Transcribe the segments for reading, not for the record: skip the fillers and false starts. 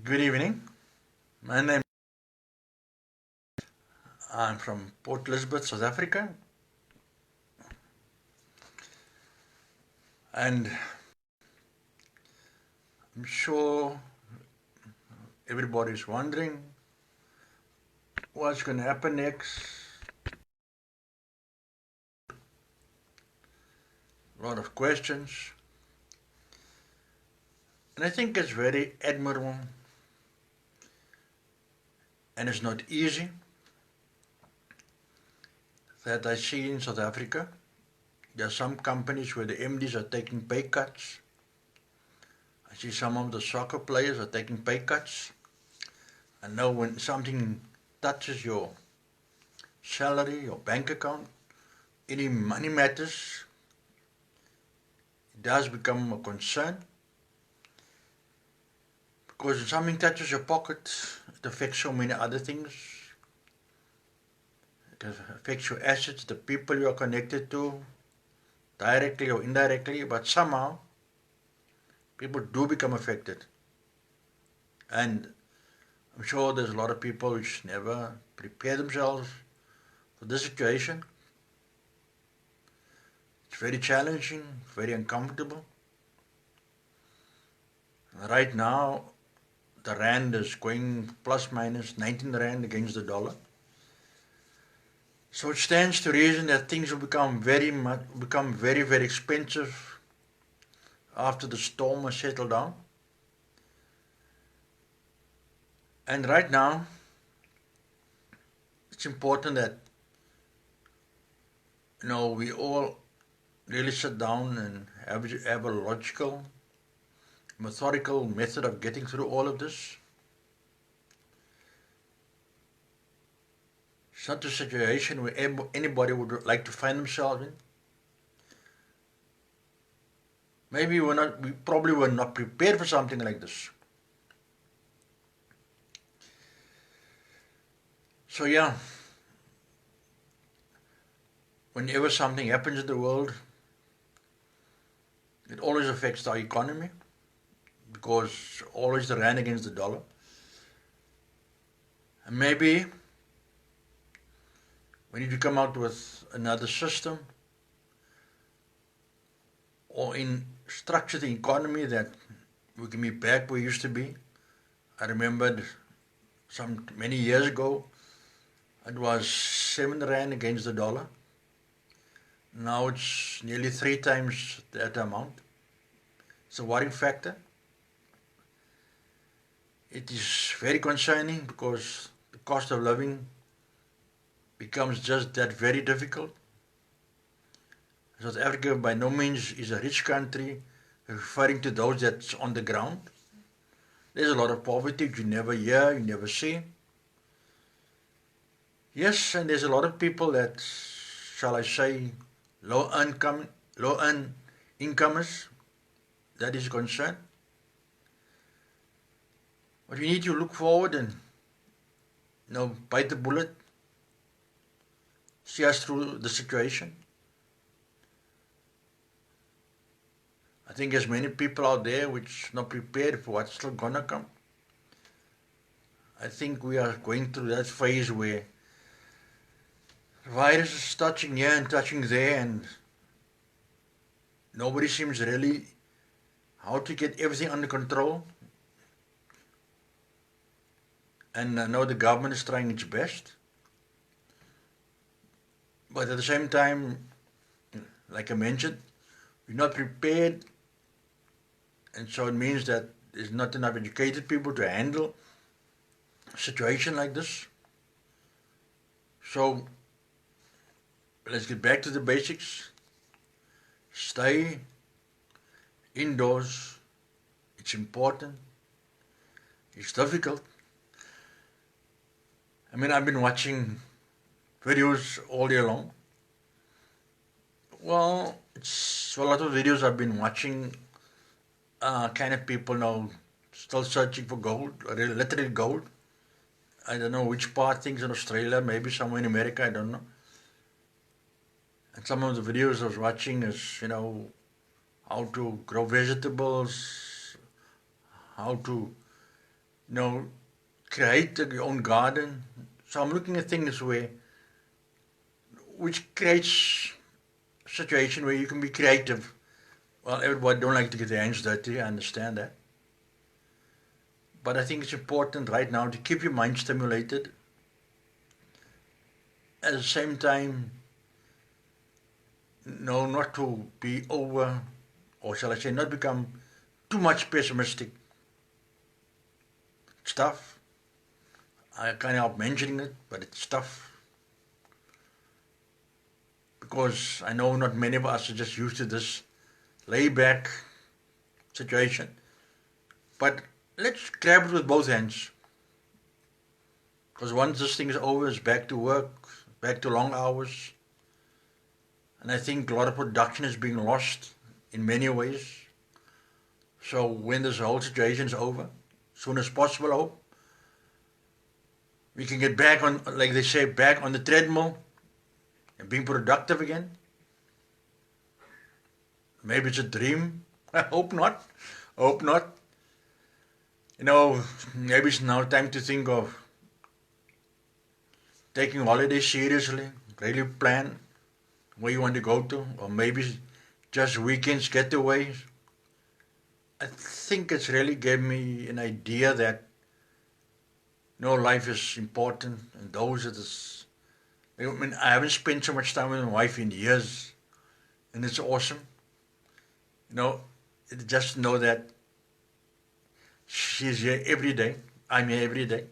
Good evening. My name I'm from Port Elizabeth, South Africa, and I'm sure everybody's wondering what's going to happen next. A lot of questions, and I think it's very admirable and it's not easy that I see in South Africa. There are some companies where the MDs are taking pay cuts. I see some of the soccer players are taking pay cuts. I know when something touches your salary, your bank account, any money matters, it does become a concern because if something touches your pocket, it affects so many other things. It affects your assets, the people you are connected to, directly or indirectly, but somehow people do become affected. And I'm sure there's a lot of people which never prepare themselves for this situation. It's very challenging, very uncomfortable. Right now, the rand is going plus minus 19 rand against the dollar. So it stands to reason that things will become very expensive after the storm has settled down. And right now, it's important that we all really sit down and have a logical, methodical method of getting through all of this. It's not a situation where anybody would like to find themselves in. Maybe we probably were not prepared for something like this. So yeah, whenever something happens in the world, it always affects our economy because always the rand against the dollar. And maybe we need to come out with another system or structure the economy that we can be back where we used to be. I remembered many years ago, it was 7 rand against the dollar. Now it's nearly 3 times that amount. It's a worrying factor. It is very concerning because the cost of living becomes just that very difficult. South Africa by no means is a rich country, referring to those that's on the ground. There's a lot of poverty you never hear, you never see. Yes, and there's a lot of people that, shall I say, low earn incomers. That is a concern. But we need to look forward and bite the bullet, see us through the situation. I think there's many people out there which not prepared for what's still gonna come. I think we are going through that phase where the virus is touching here and touching there, and nobody seems really how to get everything under control. And I know the government is trying its best. But at the same time, like I mentioned, we're not prepared. And so it means that there's not enough educated people to handle a situation like this. So let's get back to the basics. Stay indoors. It's important. It's difficult. I mean, I've been watching videos all day long. Well, it's a lot of videos I've been watching. Kind of people now still searching for gold, literally gold. I don't know which part, things in Australia, maybe somewhere in America, I don't know. And some of the videos I was watching is, how to grow vegetables, how to you know, create your own garden. So I'm looking at things which creates a situation where you can be creative. Well, everybody don't like to get their hands dirty, I understand that. But I think it's important right now to keep your mind stimulated. At the same time, no, not to be over, or shall I say, not become too much pessimistic stuff. I can't help mentioning it, but it's tough. Because I know not many of us are just used to this layback situation. But let's grab it with both hands. Because once this thing is over, it's back to work, back to long hours. And I think a lot of production is being lost in many ways. So when this whole situation is over, as soon as possible, I hope, we can get back on, like they say, back on the treadmill and being productive again. Maybe it's a dream. I hope not. I hope not. You know, maybe it's now time to think of taking holidays seriously, really plan where you want to go to, or maybe just weekends getaways. I think it's really gave me an idea that life is important, and those that is. I mean, I haven't spent so much time with my wife in years, and it's awesome. You know, just know that she's here every day. I'm here every day.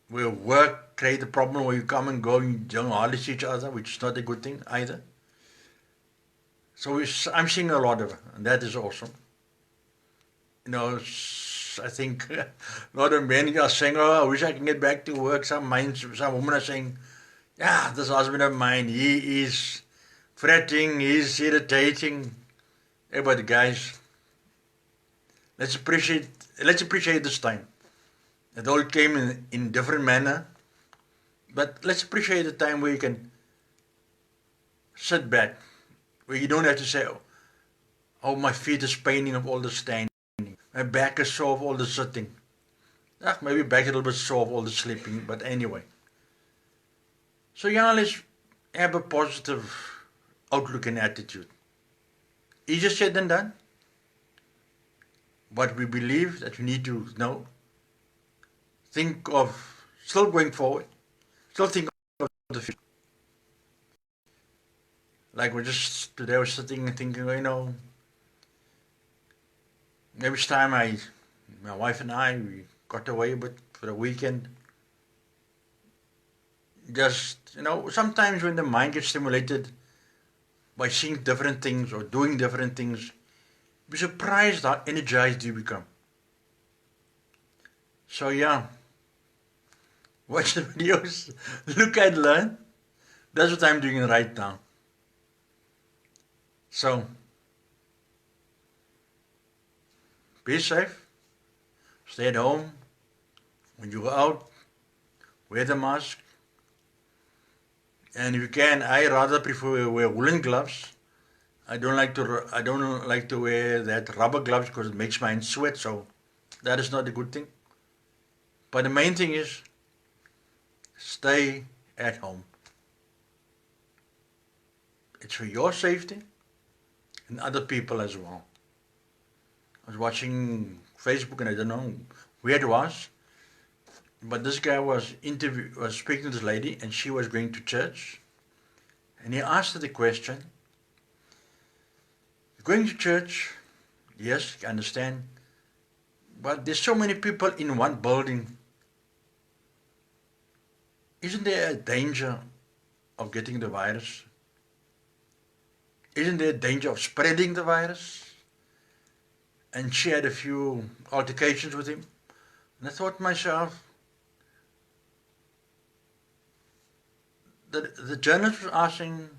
Where work create a problem where you come and go and you don't hardly see each other, which is not a good thing either. So I'm seeing a lot of it, and that is awesome. You know, I think a lot of men are saying, "Oh, I wish I can get back to work." Some women are saying, "Yeah, this husband of mine, he is fretting, he's irritating." Hey, but guys, let's appreciate this time. It all came in different manner, but let's appreciate the time where you can sit back, where you don't have to say, "Oh, my feet is paining of all the standing, my back is sore of all the sitting." Maybe back a little bit sore of all the sleeping, but anyway. So yeah, let's have a positive outlook and attitude. Easier said than done, but we believe that we need to know, think of still going forward, still think of the future. Like today I was sitting and thinking, maybe it's time my wife and I, we got away a bit for the weekend. Just, sometimes when the mind gets stimulated by seeing different things or doing different things, be surprised how energized you become. So yeah, watch the videos, look and learn. That's what I'm doing right now. So, be safe, stay at home. When you go out, wear the mask. And if you can, I rather prefer wear woolen gloves. I don't like to wear that rubber gloves because it makes my hands sweat, so that is not a good thing. But the main thing is stay at home. It's for your safety and other people as well. I was watching Facebook and I don't know where it was, but this guy was speaking to this lady and she was going to church, and he asked her the question, "Going to church, yes, I understand, but there's so many people in one building. Isn't there a danger of getting the virus? Isn't there a danger of spreading the virus?" And she had a few altercations with him. And I thought to myself, that the journalist was asking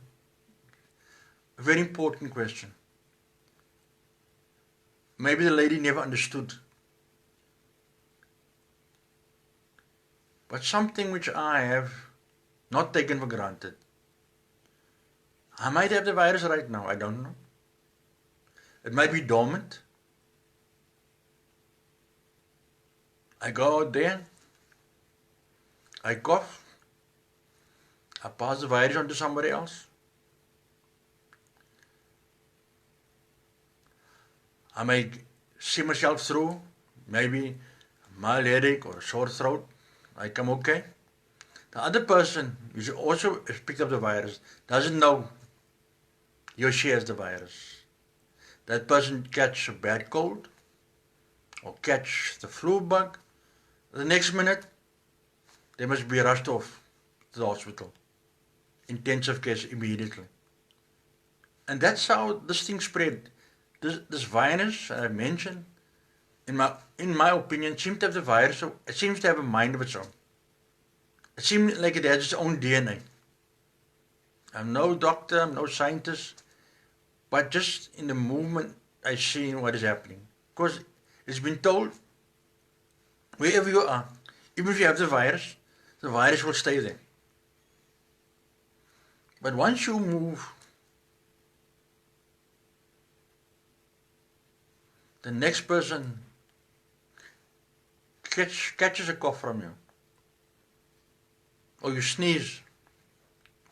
a very important question. Maybe the lady never understood. But something which I have not taken for granted. I might have the virus right now, I don't know. It might be dormant. I go out there, I cough, I pass the virus on to somebody else. I may see myself through, maybe a mild headache or a sore throat. I come okay. The other person who also has picked up the virus doesn't know he or she has the virus. That person catch a bad cold or catch the flu bug. The next minute, they must be rushed off to the hospital. Intensive care immediately. And that's how this thing spread. This virus I mentioned, in my opinion, seems to have the virus. So it seems to have a mind of its own. It seems like it has its own DNA. I'm no doctor, I'm no scientist, but just in the movement, I see what is happening. Because it's been told, wherever you are, even if you have the virus will stay there. But once you move, the next person catches a cough from you, or you sneeze,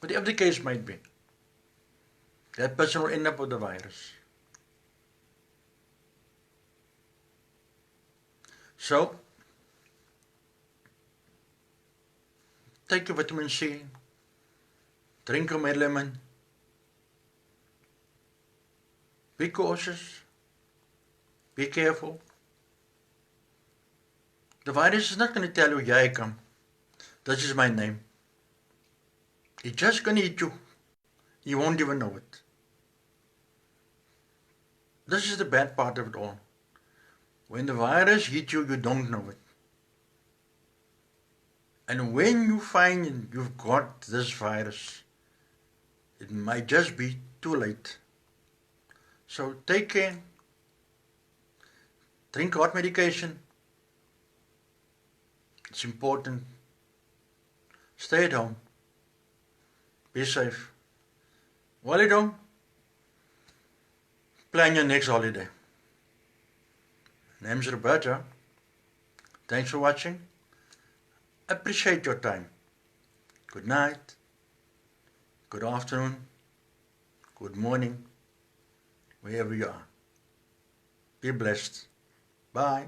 whatever the case might be, that person will end up with the virus. So, take your vitamin C, drink your lemon, be cautious, be careful. The virus is not going to tell you, yeah, I come. This is my name. It's just going to eat you. You won't even know it. This is the bad part of it all. When the virus hits you, you don't know it. And when you find you've got this virus, it might just be too late. So take care. Drink hot medication. It's important. Stay at home. Be safe. While at home, plan your next holiday. My name's Roberto. Thanks for watching. Appreciate your time. Good night. Good afternoon. Good morning. Wherever you are. Be blessed. Bye.